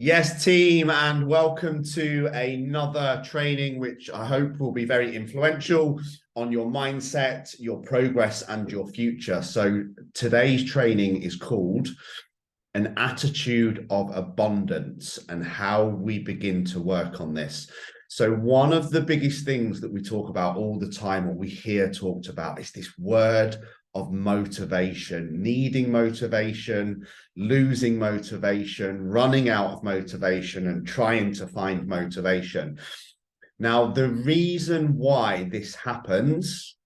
Yes, team, and welcome to another training, which I hope will be very influential on your mindset, your progress, and your future. So today's training is called An Attitude of Abundance and how we begin to work on this. So one of the biggest things that we talk about all the time, or we hear talked about, is this word of motivation, needing motivation, losing motivation, running out of motivation, and trying to find motivation. Now, the reason why this happens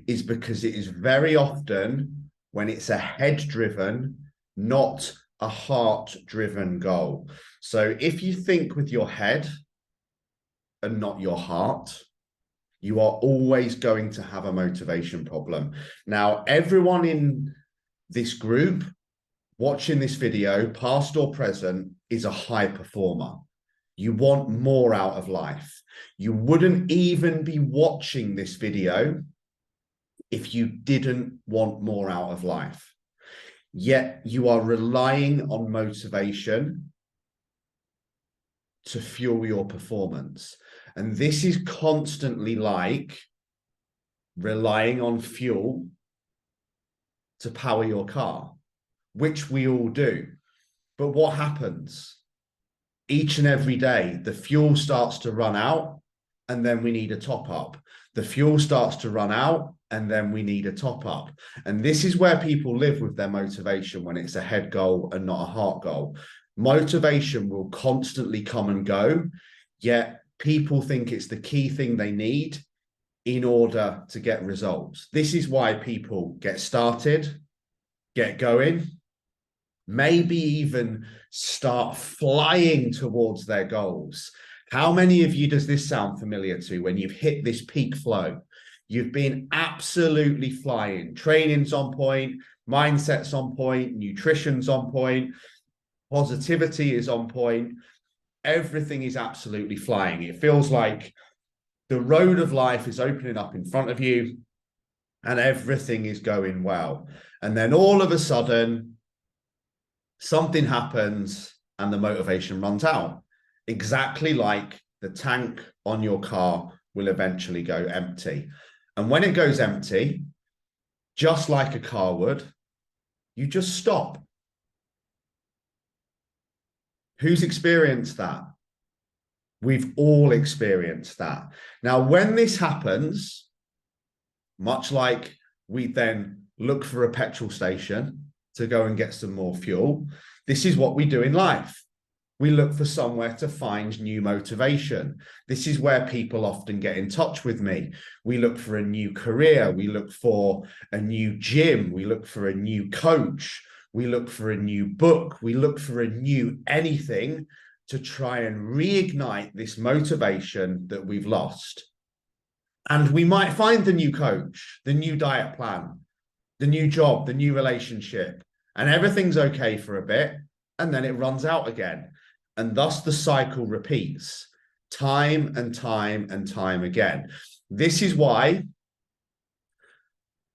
is because it is very often when it's a head-driven, not a heart-driven goal. So if you think with your head and not your heart, you are always going to have a motivation problem. Now, everyone in this group watching this video, past or present, is a high performer. You want more out of life. You wouldn't even be watching this video if you didn't want more out of life. Yet you are relying on motivation to fuel your performance. And this is constantly like relying on fuel to power your car, which we all do. But what happens? Each and every day, the fuel starts to run out, and then we need a top up. The fuel starts to run out, and then we need a top up. And this is where people live with their motivation when it's a head goal and not a heart goal. Motivation will constantly come and go, yet people think it's the key thing they need in order to get results. This is why people get started, get going, maybe even start flying towards their goals. How many of you does this sound familiar to when you've hit this peak flow? You've been absolutely flying. Training's on point, mindset's on point, nutrition's on point, positivity is on point. Everything is absolutely flying. It feels like the road of life is opening up in front of you and everything is going well. And then all of a sudden, something happens and the motivation runs out. Exactly like the tank on your car will eventually go empty. And when it goes empty, just like a car would, you just stop. Who's experienced that? We've all experienced that. Now, when this happens, much like we then look for a petrol station to go and get some more fuel, this is what we do in life. We look for somewhere to find new motivation. This is where people often get in touch with me. We look for a new career. We look for a new gym. We look for a new coach. We look for a new book. We look for a new anything to try and reignite this motivation that we've lost. And we might find the new coach, the new diet plan, the new job, the new relationship, and everything's okay for a bit, and then it runs out again. And thus the cycle repeats time and time and time again. This is why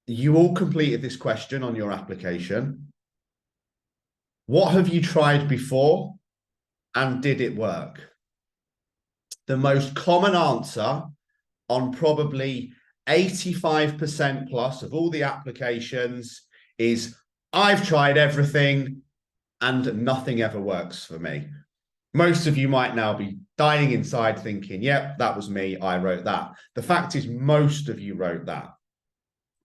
you all completed this question on your application. What have you tried before and did it work? The most common answer on probably 85% plus of all the applications is, I've tried everything and nothing ever works for me. Most of you might now be dying inside thinking, yep, that was me, I wrote that. The fact is, most of you wrote that.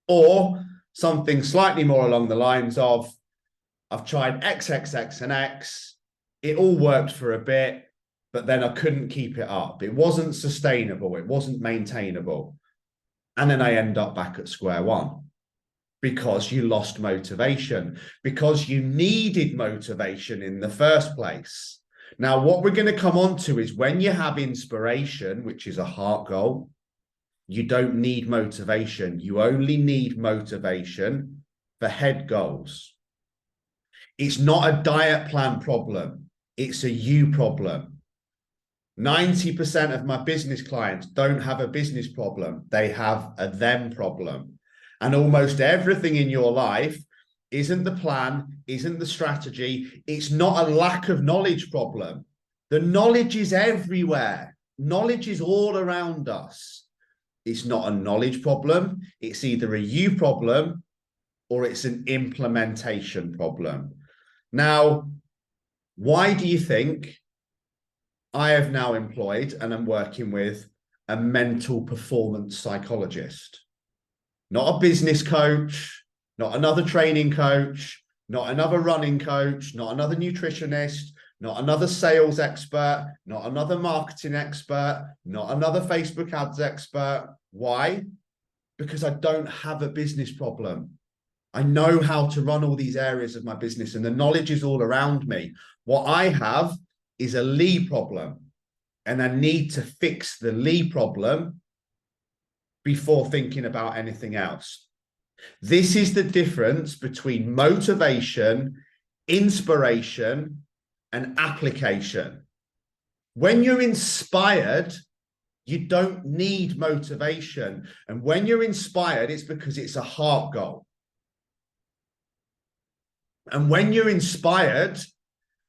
Or something slightly more along the lines of, I've tried X, X, X, and X. It all worked for a bit, but then I couldn't keep it up. It wasn't sustainable. It wasn't maintainable. And then I end up back at square one because you lost motivation, because you needed motivation in the first place. Now, what we're going to come on to is when you have inspiration, which is a heart goal, you don't need motivation. You only need motivation for head goals. It's not a diet plan problem. It's a you problem. 90% of my business clients don't have a business problem. They have a them problem. And almost everything in your life isn't the plan, isn't the strategy. It's not a lack of knowledge problem. The knowledge is everywhere. Knowledge is all around us. It's not a knowledge problem. It's either a you problem or it's an implementation problem. Now, why do you think I have now employed and I'm working with a mental performance psychologist? Not a business coach, not another training coach, not another running coach, not another nutritionist, not another sales expert, not another marketing expert, not another Facebook ads expert. Why? Because I don't have a business problem. I know how to run all these areas of my business and the knowledge is all around me. What I have is a Lee problem, and I need to fix the Lee problem before thinking about anything else. This is the difference between motivation, inspiration, and application. When you're inspired, you don't need motivation. And when you're inspired, it's because it's a heart goal. And when you're inspired,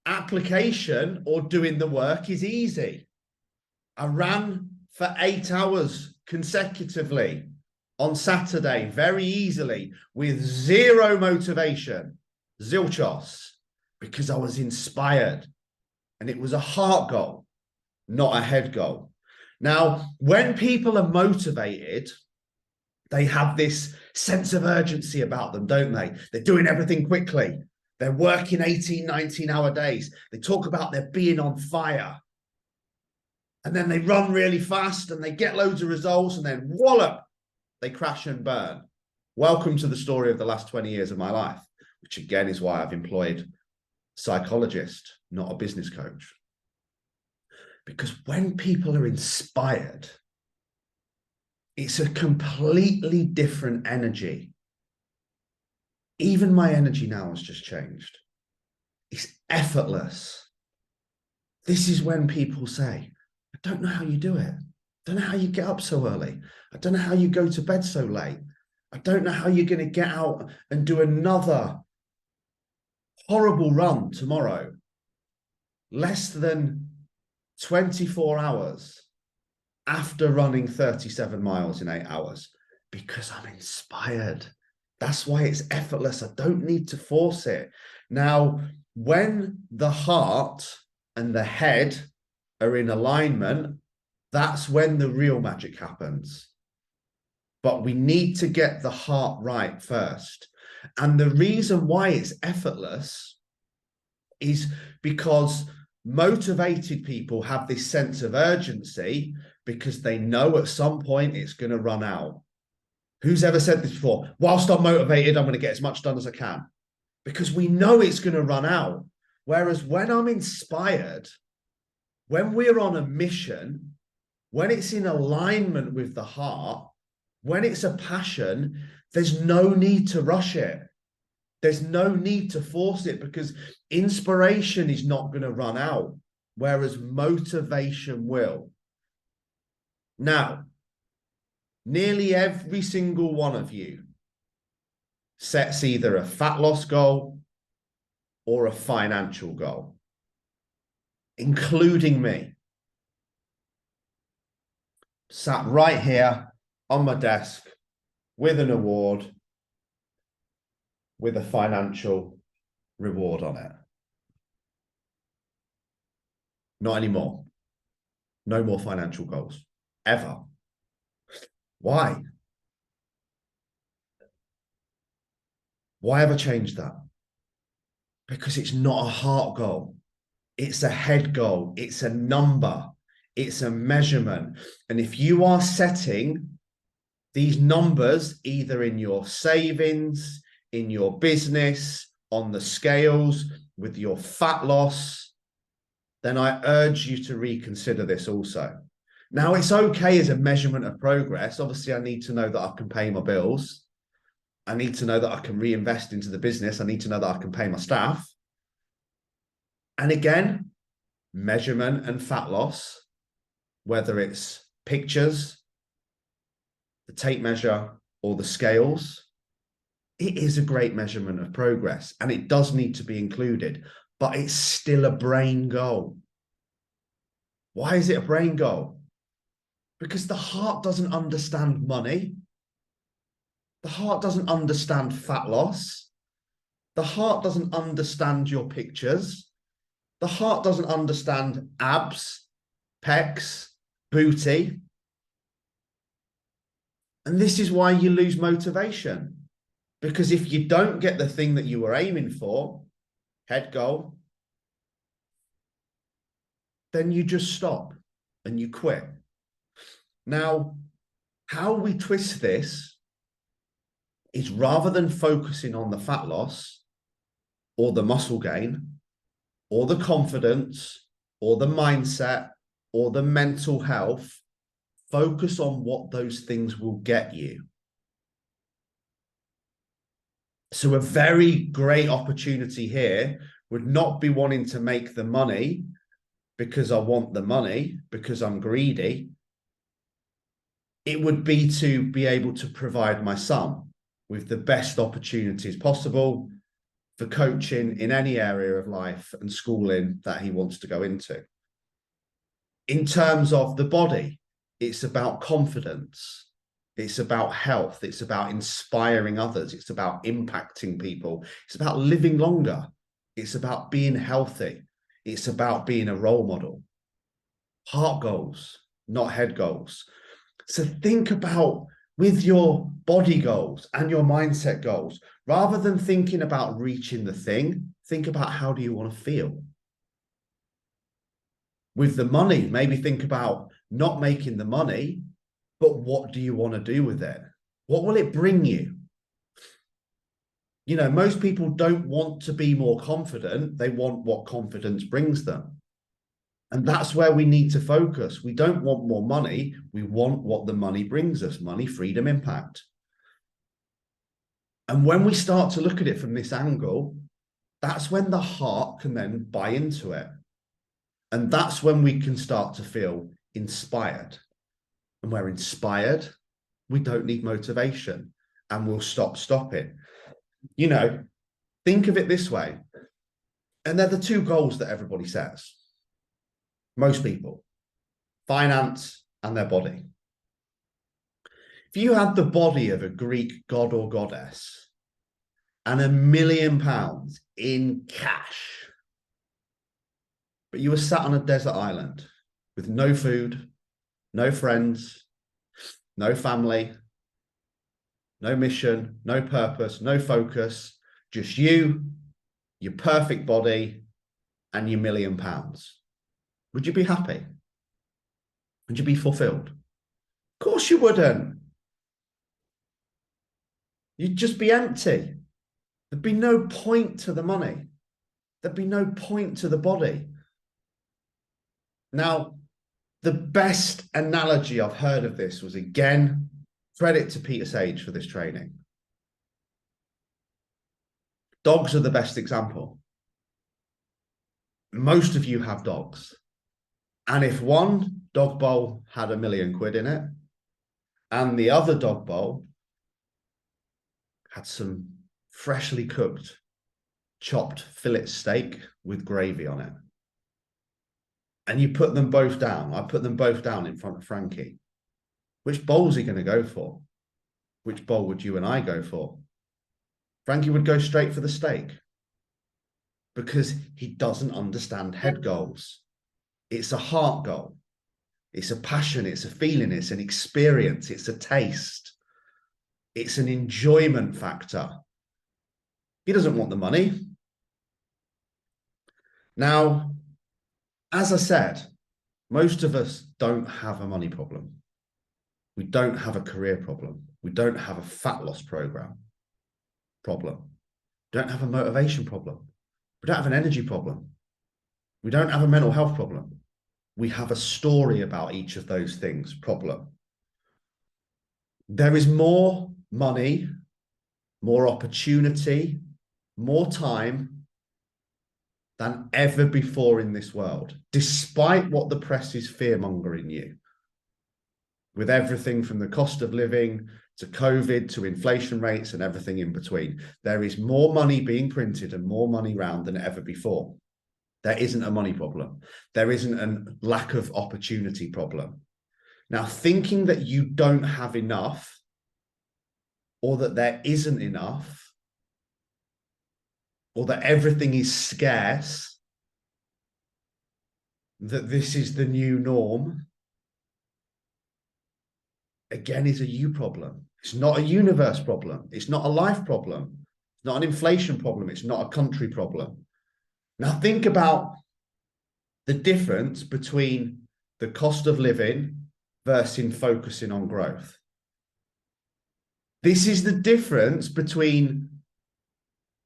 application or doing the work is easy. I ran for 8 hours consecutively on Saturday, very easily, with zero motivation, zilchos, because I was inspired. And it was a heart goal, not a head goal. Now, when people are motivated, they have this sense of urgency about them, don't they? They're doing everything quickly. They're working 18, 19-hour days. They talk about their being on fire. And then they run really fast and they get loads of results and then wallop, they crash and burn. Welcome to the story of the last 20 years of my life, which again is why I've employed a psychologist, not a business coach. Because when people are inspired, it's a completely different energy. Even my energy now has just changed. It's effortless. This is when people say, I don't know how you do it. I don't know how you get up so early. I don't know how you go to bed so late. I don't know how you're going to get out and do another horrible run tomorrow. Less than 24 hours after running 37 miles in 8 hours, because I'm inspired. That's why it's effortless. I don't need to force it. Now, when the heart and the head are in alignment, that's when the real magic happens. But we need to get the heart right first. And the reason why it's effortless is because motivated people have this sense of urgency because they know at some point it's going to run out. Who's ever said this before? Whilst I'm motivated, I'm going to get as much done as I can, because we know it's going to run out. Whereas when I'm inspired, when we're on a mission, when it's in alignment with the heart, when it's a passion, there's no need to rush it. There's no need to force it, because inspiration is not going to run out, whereas motivation will. Now, nearly every single one of you sets either a fat loss goal or a financial goal, including me. Sat right here on my desk with an award, with a financial reward on it. Not anymore. No more financial goals, ever. Why? Why have I changed that? Because it's not a heart goal. It's a head goal. It's a number. It's a measurement. And if you are setting these numbers either in your savings, in your business, on the scales, with your fat loss, then I urge you to reconsider this also. Now, it's okay as a measurement of progress. Obviously, I need to know that I can pay my bills. I need to know that I can reinvest into the business. I need to know that I can pay my staff. And again, measurement and fat loss, whether it's pictures, the tape measure, or the scales, it is a great measurement of progress and it does need to be included, but it's still a brain goal. Why is it a brain goal? Because the heart doesn't understand money. The heart doesn't understand fat loss. The heart doesn't understand your pictures. The heart doesn't understand abs, pecs, booty. And this is why you lose motivation. Because if you don't get the thing that you were aiming for, head goal, then you just stop and you quit. Now, how we twist this is rather than focusing on the fat loss or the muscle gain or the confidence or the mindset or the mental health, focus on what those things will get you. So a very great opportunity here would not be wanting to make the money because I want the money, because I'm greedy. It would be to be able to provide my son with the best opportunities possible for coaching in any area of life and schooling that he wants to go into. In terms of the body, it's about confidence. It's about health. It's about inspiring others. It's about impacting people. It's about living longer. It's about being healthy. It's about being a role model. Heart goals, not head goals. So think about with your body goals and your mindset goals, rather than thinking about reaching the thing, think about how do you want to feel? With the money, maybe think about not making the money, but what do you want to do with it? What will it bring you? You know, most people don't want to be more confident. They want what confidence brings them. And that's where we need to focus. We don't want more money. We want what the money brings us: money, freedom, impact. And when we start to look at it from this angle, that's when the heart can then buy into it. And that's when we can start to feel inspired. And we're inspired, we don't need motivation, and we'll stop stopping. You know, think of it this way. And they're the two goals that everybody sets. Most people, finance and their body. If you had the body of a Greek god or goddess and £1 million in cash, but you were sat on a desert island with no food, no friends, no family, no mission, no purpose, no focus, just you, your perfect body, and your £1 million. Would you be happy? Would you be fulfilled? Of course you wouldn't. You'd just be empty. There'd be no point to the money. There'd be no point to the body. Now, the best analogy I've heard of this was, again, credit to Peter Sage for this training. Dogs are the best example. Most of you have dogs. And if one dog bowl had £1 million in it, and the other dog bowl had some freshly cooked, chopped fillet steak with gravy on it, and you put them both down, I put them both down in front of Frankie, which bowl is he going to go for? Which bowl would you and I go for? Frankie would go straight for the steak because he doesn't understand head goals. It's a heart goal. It's a passion. It's a feeling. It's an experience. It's a taste. It's an enjoyment factor. He doesn't want the money. Now, as I said, most of us don't have a money problem. We don't have a career problem. We don't have a fat loss problem. We don't have a motivation problem. We don't have an energy problem. We don't have a mental health problem. We have a story about each of those things problem. There is more money, more opportunity, more time than ever before in this world, despite what the press is fear-mongering you, with everything from the cost of living to COVID, to inflation rates and everything in between. There is more money being printed and more money around than ever before. There isn't a money problem. There isn't a lack of opportunity problem. Now, thinking that you don't have enough or that there isn't enough or that everything is scarce, that this is the new norm, again, is a you problem. It's not a universe problem. It's not a life problem. It's not an inflation problem. It's not a country problem. Now think about the difference between the cost of living versus focusing on growth. This is the difference between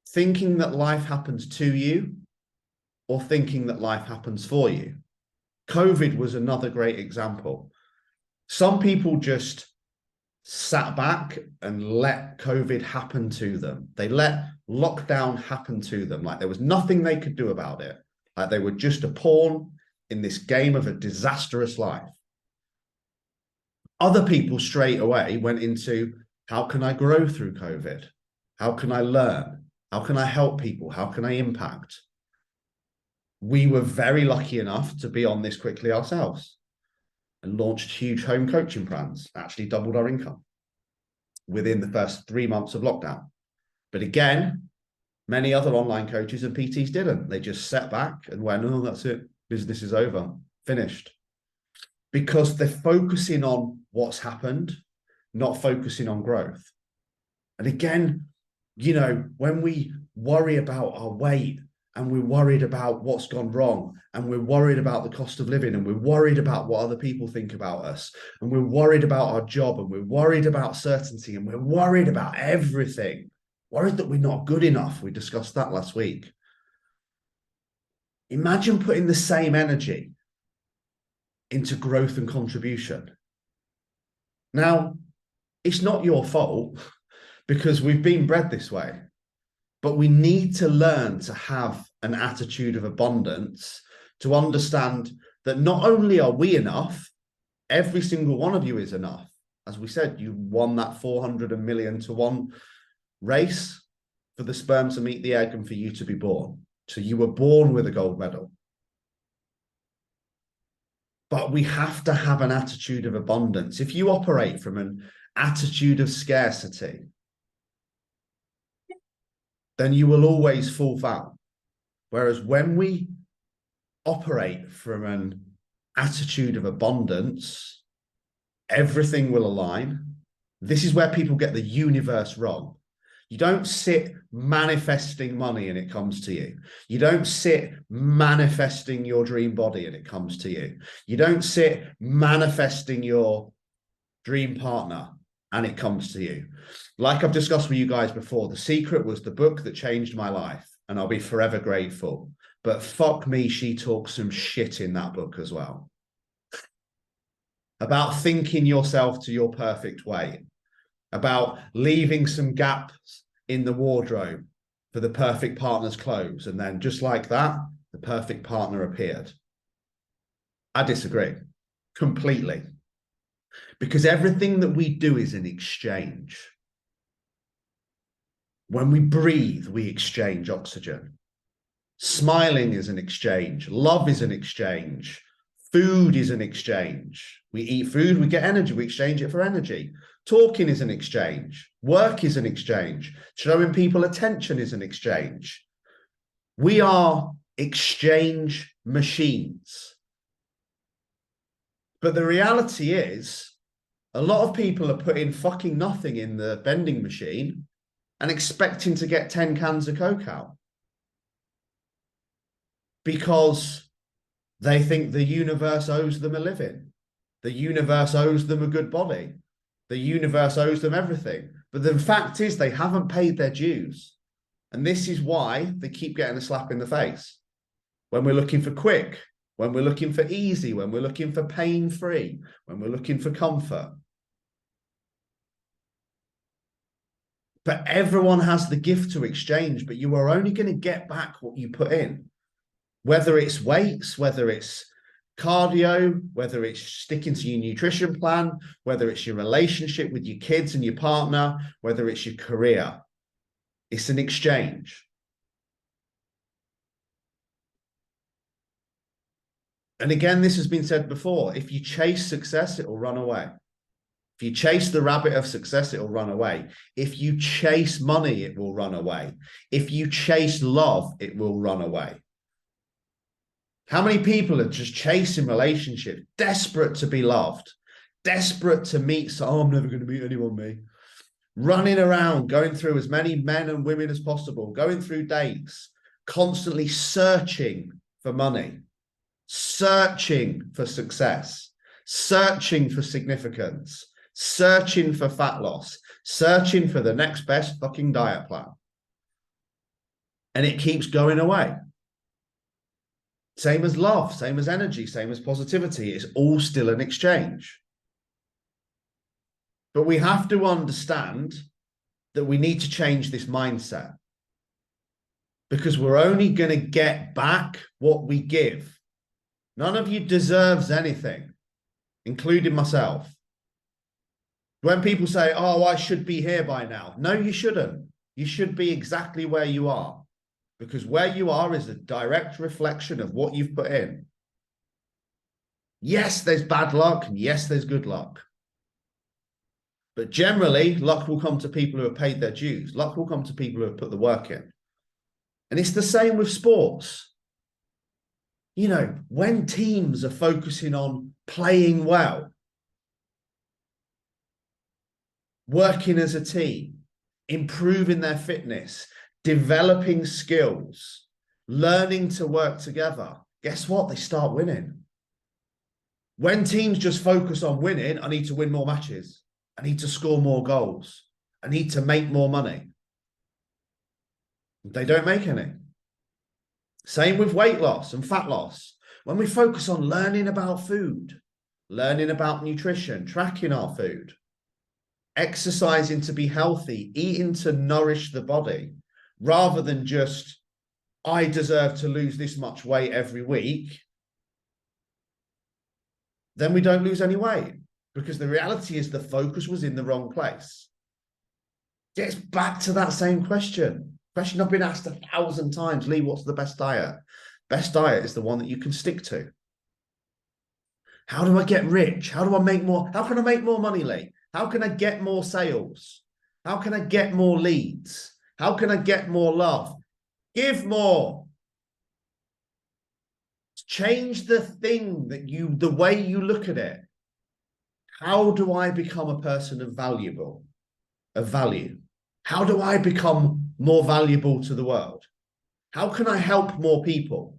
thinking that life happens to you or thinking that life happens for you. COVID was another great example. Some people just sat back and let COVID happen to them. They let lockdown happen to them. Like there was nothing they could do about it. Like they were just a pawn in this game of a disastrous life. Other people straight away went into, how can I grow through COVID? How can I learn? How can I help people? How can I impact? We were very lucky enough to be on this quickly ourselves and launched huge home coaching plans, actually doubled our income within the first 3 months of lockdown. But again, many other online coaches and PTs didn't. They just sat back and went, oh, that's it. Business is over, finished. Because they're focusing on what's happened, not focusing on growth. And again, you know, when we worry about our weight and we're worried about what's gone wrong and we're worried about the cost of living and we're worried about what other people think about us and we're worried about our job and we're worried about certainty and we're worried about everything, worried that we're not good enough. We discussed that last week. Imagine putting the same energy into growth and contribution. Now, it's not your fault because we've been bred this way, but we need to learn to have an attitude of abundance, to understand that not only are we enough, every single one of you is enough. As we said, you won that 400 million to 1 race for the sperm to meet the egg and for you to be born. So you were born with a gold medal. But we have to have an attitude of abundance. If you operate from an attitude of scarcity, then you will always fall foul. Whereas when we operate from an attitude of abundance, everything will align. This is where people get the universe wrong. You don't sit manifesting money and it comes to you. You don't sit manifesting your dream body and it comes to you. You don't sit manifesting your dream partner and it comes to you. Like I've discussed with you guys before, The Secret was the book that changed my life and I'll be forever grateful. But fuck me, she talks some shit in that book as well. About thinking yourself to your perfect weight. About leaving some gaps in the wardrobe for the perfect partner's clothes. And then just like that, the perfect partner appeared. I disagree completely. Because everything that we do is an exchange. When we breathe, we exchange oxygen. Smiling is an exchange. Love is an exchange. Food is an exchange. We eat food, we get energy, we exchange it for energy. Talking is an exchange. Work is an exchange. Showing people attention is an exchange. We are exchange machines. But the reality is, a lot of people are putting fucking nothing in the vending machine and expecting to get 10 cans of Coke out. Because they think the universe owes them a living. The universe owes them a good body. The universe owes them everything. But the fact is they haven't paid their dues. And this is why they keep getting a slap in the face. When we're looking for quick, when we're looking for easy, when we're looking for pain-free, when we're looking for comfort. But everyone has the gift to exchange, but you are only going to get back what you put in. Whether it's weights, whether it's Cardio, whether it's sticking to your nutrition plan, whether it's your relationship with your kids and your partner, whether it's your career. It's an exchange. And again, this has been said before. If you chase success, it will run away. If you chase the rabbit of success, it will run away. If you chase money, it will run away. If you chase love, it will run away. How many people are just chasing relationships, desperate to be loved, desperate to meet, oh, I'm never going to meet anyone, me. Running around, going through as many men and women as possible, going through dates, constantly searching for money, searching for success, searching for significance, searching for fat loss, searching for the next best fucking diet plan. And it keeps going away. Same as love, same as energy, same as positivity. It's all still an exchange. But we have to understand that we need to change this mindset, because we're only going to get back what we give. None of you deserves anything, including myself. When people say, oh, I should be here by now. No, you shouldn't. You should be exactly where you are, because where you are is a direct reflection of what you've put in. Yes, there's bad luck, and yes, there's good luck. But generally, luck will come to people who have paid their dues. Luck will come to people who have put the work in. And it's the same with sports. You know, when teams are focusing on playing well, working as a team, improving their fitness, developing skills, learning to work together, guess what? They start winning. When teams just focus on winning, I need to win more matches. I need to score more goals. I need to make more money. They don't make any. Same with weight loss and fat loss. When we focus on learning about food, learning about nutrition, tracking our food, exercising to be healthy, eating to nourish the body, rather than just, I deserve to lose this much weight every week, then we don't lose any weight, because the reality is the focus was in the wrong place. Gets back to that same question. Question I've been asked 1,000 times, Lee, what's the best diet? Best diet is the one that you can stick to. How do I get rich? How do I make more? How can I make more money, Lee? How can I get more sales? How can I get more leads? How can I get more love? Give more. Change the thing that the way you look at it. How do I become a person of value? How do I become more valuable to the world? How can I help more people?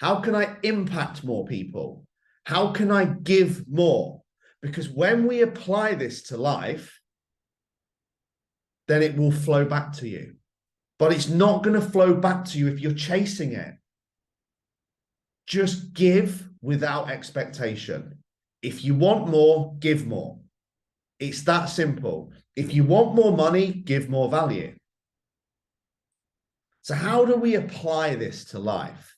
How can I impact more people? How can I give more? Because when we apply this to life, then it will flow back to you. But it's not going to flow back to you if you're chasing it. Just give without expectation. If you want more, give more. It's that simple. If you want more money, give more value. So how do we apply this to life?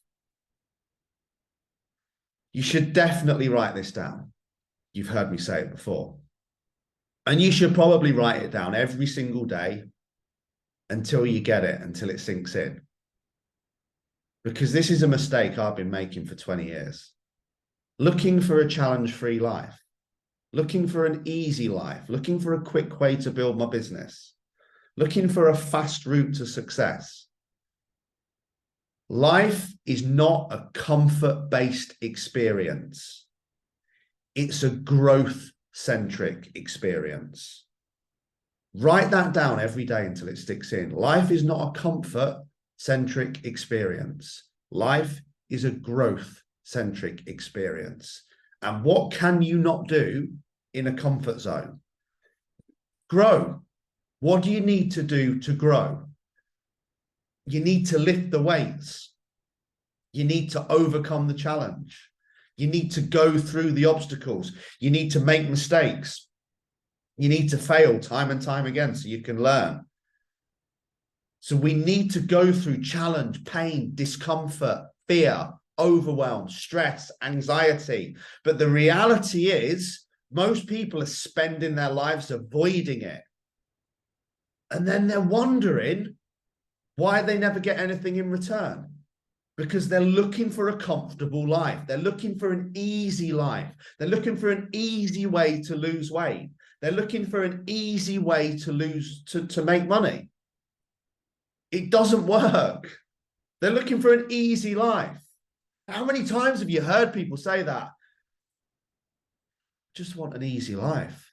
You should definitely write this down. You've heard me say it before. And you should probably write it down every single day until you get it, until it sinks in. Because this is a mistake I've been making for 20 years. Looking for a challenge-free life. Looking for an easy life. Looking for a quick way to build my business. Looking for a fast route to success. Life is not a comfort-based experience. It's a growth-centric experience. Write that down every day until it sticks in. Life is not a comfort-centric experience. Life is a growth-centric experience. And what can you not do in a comfort zone? Grow. What do you need to do to grow? You need to lift the weights. You need to overcome the challenge. You need to go through the obstacles. You need to make mistakes. You need to fail time and time again so you can learn. So we need to go through challenge, pain, discomfort, fear, overwhelm, stress, anxiety. But the reality is, most people are spending their lives avoiding it. And then they're wondering why they never get anything in return. Because they're looking for a comfortable life. They're looking for an easy life. They're looking for an easy way to lose weight. They're looking for an easy way to make money. It doesn't work. They're looking for an easy life. How many times have you heard people say that? Just want an easy life.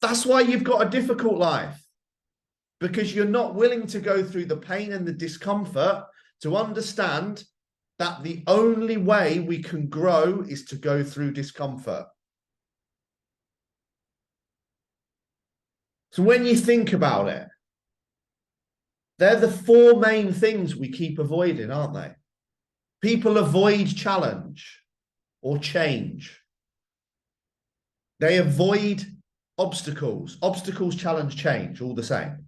That's why you've got a difficult life. Because you're not willing to go through the pain and the discomfort to understand that the only way we can grow is to go through discomfort. So when you think about it, they're the four main things we keep avoiding, aren't they? People avoid challenge or change. They avoid obstacles. Obstacles, challenge, change, all the same.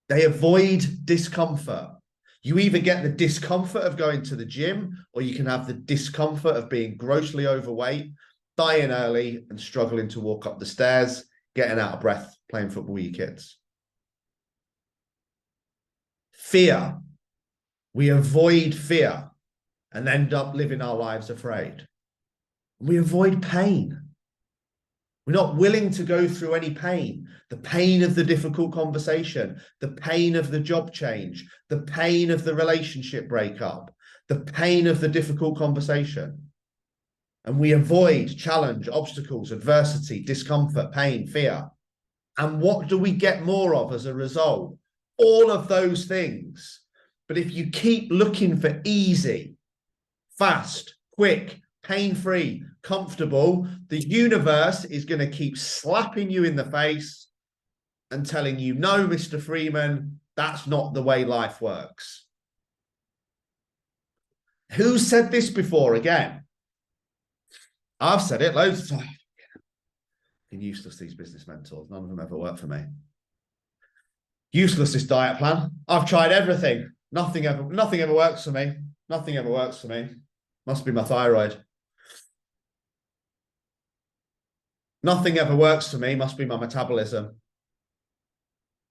They avoid discomfort. You either get the discomfort of going to the gym, or you can have the discomfort of being grossly overweight, dying early and struggling to walk up the stairs, getting out of breath, playing football with your kids. Fear. We avoid fear and end up living our lives afraid. We avoid pain. We're not willing to go through any pain. The pain of the difficult conversation, the pain of the job change, the pain of the relationship breakup, the pain of the difficult conversation. And we avoid challenge, obstacles, adversity, discomfort, pain, fear. And what do we get more of as a result? All of those things. But if you keep looking for easy, fast, quick, pain-free, comfortable, the universe is going to keep slapping you in the face and telling you, no, Mr. Freeman, that's not the way life works. Who said this before again? I've said it loads of times. I'm useless, these business mentors. None of them ever work for me. Useless, this diet plan. I've tried everything. Nothing ever works for me. Nothing ever works for me. Must be my thyroid. Nothing ever works for me. Must be my metabolism.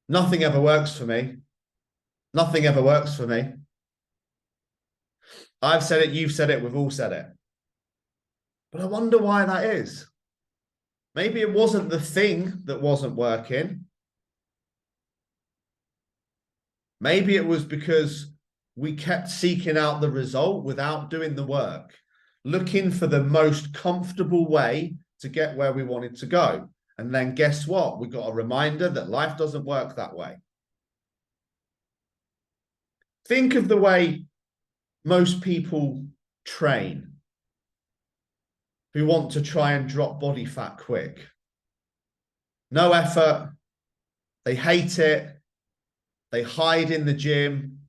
Nothing ever works for me. Nothing ever works for me. I've said it, you've said it, we've all said it. But I wonder why that is. Maybe it wasn't the thing that wasn't working. Maybe it was because we kept seeking out the result without doing the work, looking for the most comfortable way to get where we wanted to go. And then guess what? We got a reminder that life doesn't work that way. Think of the way most people train who want to try and drop body fat quick. No effort. They hate it. They hide in the gym.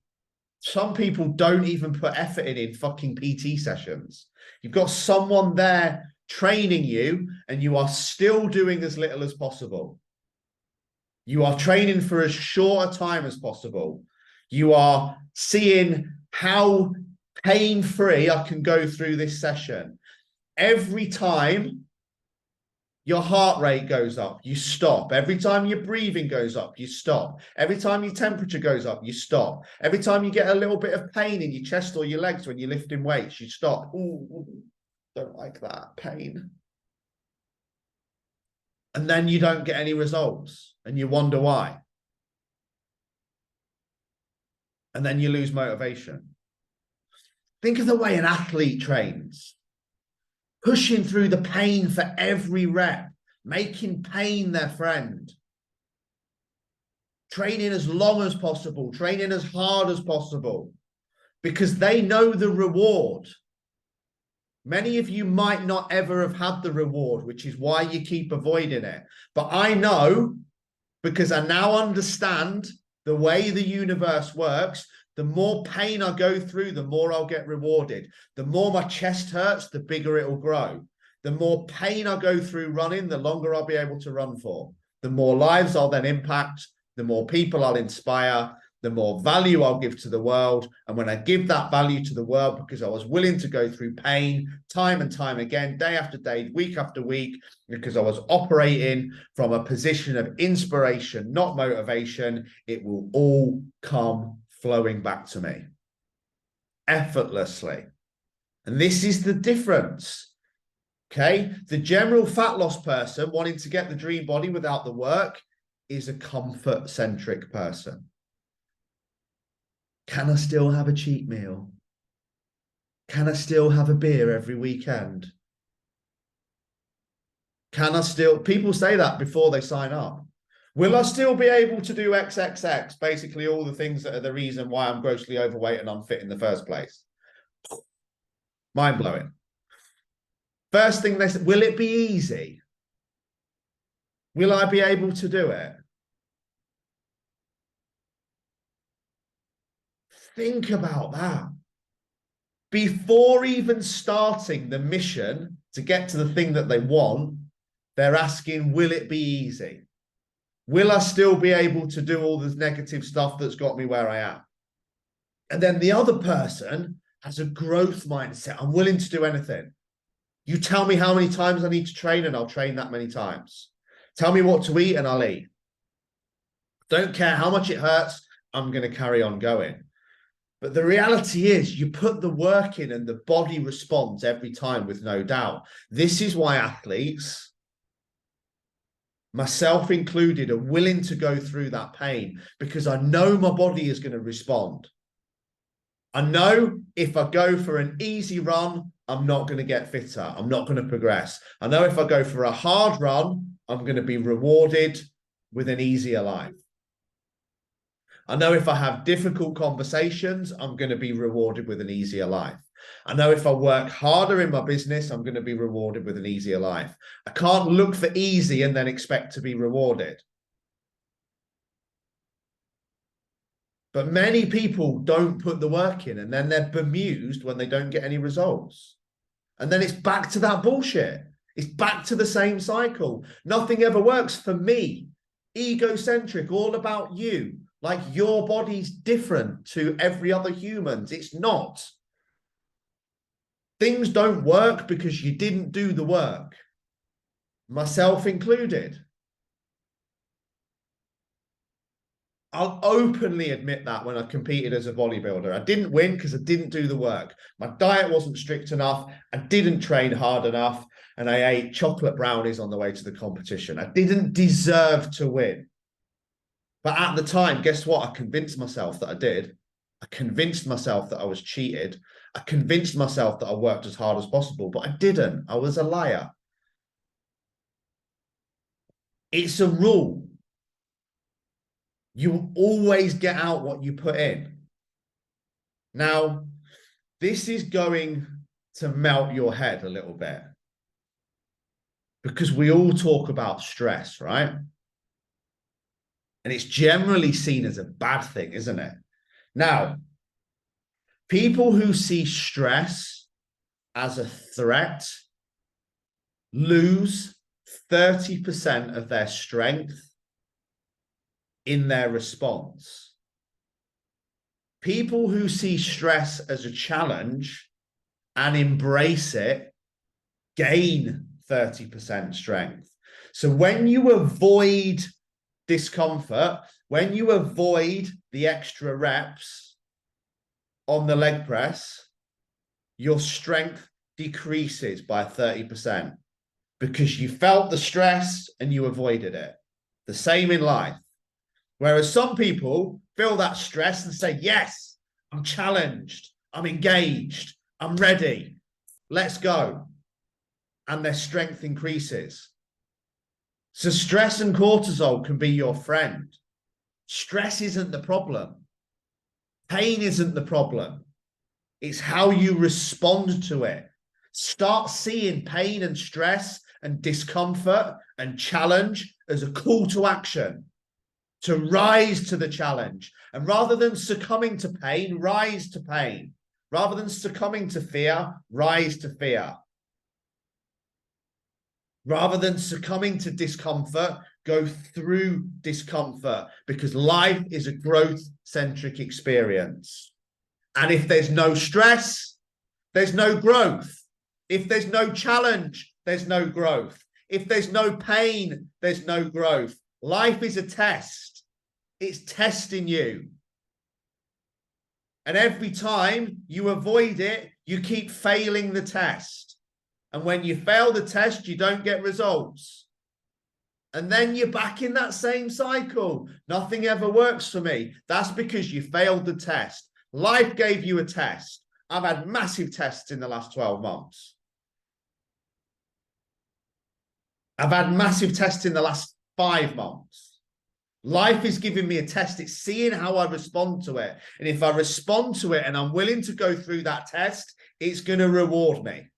Some people don't even put effort in fucking PT sessions. You've got someone there training you and you are still doing as little as possible. You are training for as short a time as possible. You are seeing how pain-free I can go through this session. Every time your heart rate goes up, you stop. Every time your breathing goes up, you stop. Every time your temperature goes up, you stop. Every time you get a little bit of pain in your chest or your legs when you're lifting weights, you stop. Ooh, don't like that pain. And then you don't get any results and you wonder why. And then you lose motivation. Think of the way an athlete trains. Pushing through the pain for every rep, making pain their friend. Training as long as possible, training as hard as possible, because they know the reward. Many of you might not ever have had the reward, which is why you keep avoiding it. But I know, because I now understand the way the universe works, the more pain I go through, the more I'll get rewarded. The more my chest hurts, the bigger it will grow. The more pain I go through running, the longer I'll be able to run for. The more lives I'll then impact, the more people I'll inspire, the more value I'll give to the world. And when I give that value to the world, because I was willing to go through pain time and time again, day after day, week after week, because I was operating from a position of inspiration, not motivation, it will all come flowing back to me effortlessly. And this is the difference. Okay, the general fat loss person wanting to get the dream body without the work is a comfort-centric person. Can I still have a cheat meal? Can I still have a beer every weekend? Can I still, people say that before they sign up. Will I still be able to do XXX? Basically all the things that are the reason why I'm grossly overweight and unfit in the first place. Mind-blowing. First thing they said, will it be easy? Will I be able to do it? Think about that. Before even starting the mission to get to the thing that they want, they're asking, will it be easy? Will I still be able to do all this negative stuff that's got me where I am? And then the other person has a growth mindset. I'm willing to do anything. You tell me how many times I need to train and I'll train that many times. Tell me what to eat and I'll eat. Don't care how much it hurts. I'm going to carry on going. But the reality is you put the work in and the body responds every time with no doubt. This is why athletes, myself included, are willing to go through that pain because I know my body is going to respond. I know if I go for an easy run, I'm not going to get fitter. I'm not going to progress. I know if I go for a hard run, I'm going to be rewarded with an easier life. I know if I have difficult conversations, I'm going to be rewarded with an easier life. I know if I work harder in my business, I'm going to be rewarded with an easier life. I can't look for easy and then expect to be rewarded. But many people don't put the work in and then they're bemused when they don't get any results. And then it's back to that bullshit. It's back to the same cycle. Nothing ever works for me. Egocentric, all about you. Like your body's different to every other human's. It's not. Things don't work because you didn't do the work. Myself included. I'll openly admit that when I competed as a bodybuilder. I didn't win because I didn't do the work. My diet wasn't strict enough. I didn't train hard enough. And I ate chocolate brownies on the way to the competition. I didn't deserve to win. But at the time, guess what? I convinced myself that I did. I convinced myself that I was cheated. I convinced myself that I worked as hard as possible, but I didn't. I was a liar. It's a rule. You always get out what you put in. Now, this is going to melt your head a little bit because we all talk about stress, right? And it's generally seen as a bad thing, isn't it? Now, people who see stress as a threat lose 30% of their strength in their response. People who see stress as a challenge and embrace it gain 30% strength. So when you avoid discomfort, when you avoid the extra reps on the leg press, your strength decreases by 30% because you felt the stress and you avoided it. The same in life. Whereas some people feel that stress and say, yes, I'm challenged, I'm engaged, I'm ready, let's go. And their strength increases. So stress and cortisol can be your friend. Stress isn't the problem. Pain isn't the problem. It's how you respond to it. Start seeing pain and stress and discomfort and challenge as a call to action, to rise to the challenge. And rather than succumbing to pain, rise to pain. Rather than succumbing to fear, rise to fear. Rather than succumbing to discomfort, go through discomfort, because life is a growth-centric experience. And if there's no stress, there's no growth. If there's no challenge, there's no growth. If there's no pain, there's no growth. Life is a test. It's testing you. And every time you avoid it, you keep failing the test. And when you fail the test, you don't get results. And then you're back in that same cycle. Nothing ever works for me. That's because you failed the test. Life gave you a test. I've had massive tests in the last 12 months. I've had massive tests in the last 5 months. Life is giving me a test. It's seeing how I respond to it. And if I respond to it and I'm willing to go through that test, it's going to reward me.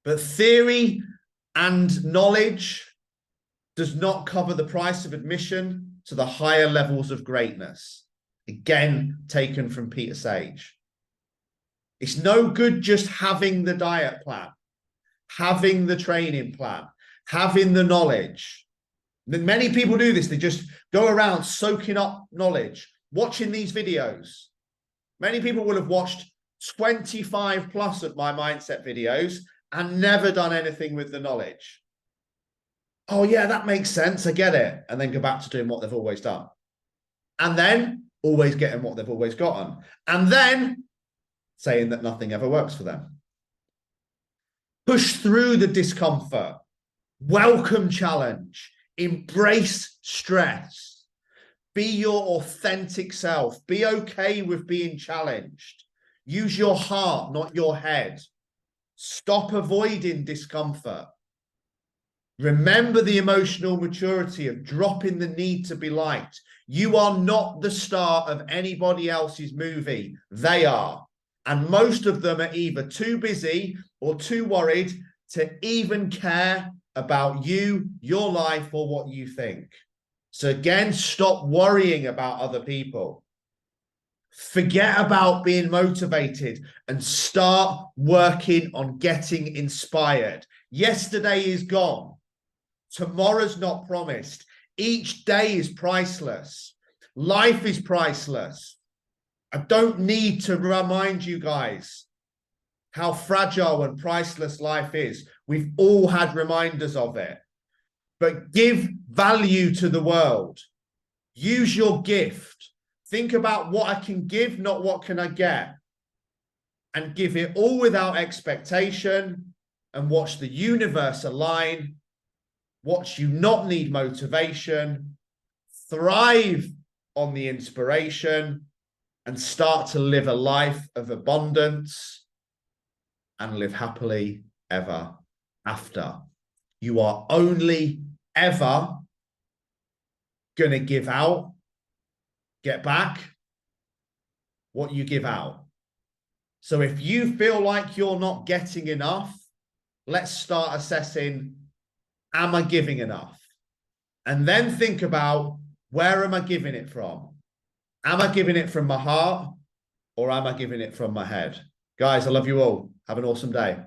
But theory and knowledge does not cover the price of admission to the higher levels of greatness. Again, taken from Peter Sage. It's no good just having the diet plan, having the training plan, having the knowledge. Many people do this. They just go around soaking up knowledge, watching these videos. Many people will have watched 25 plus of my mindset videos and never done anything with the knowledge. Oh yeah, that makes sense. I get it. And then go back to doing what they've always done. And then always getting what they've always gotten. And then saying that nothing ever works for them. Push through the discomfort. Welcome challenge. Embrace stress. Be your authentic self. Be okay with being challenged. Use your heart, not your head. Stop avoiding discomfort. Remember the emotional maturity of dropping the need to be liked. You are not the star of anybody else's movie. They are. And most of them are either too busy or too worried to even care about you, your life, or what you think. So again, stop worrying about other people. Forget about being motivated and start working on getting inspired. Yesterday is gone. Tomorrow's not promised. Each day is priceless. Life is priceless. I don't need to remind you guys how fragile and priceless life is. We've all had reminders of it. But give value to the world. Use your gift. Think about what I can give, not what can I get. And give it all without expectation and watch the universe align. Watch you not need motivation. Thrive on the inspiration and start to live a life of abundance and live happily ever after. You are only ever going to give out, get back what you give out. So if you feel like you're not getting enough, let's start assessing, am I giving enough? And then think about, where am I giving it from? Am I giving it from my heart or am I giving it from my head? Guys, I love you all. Have an awesome day.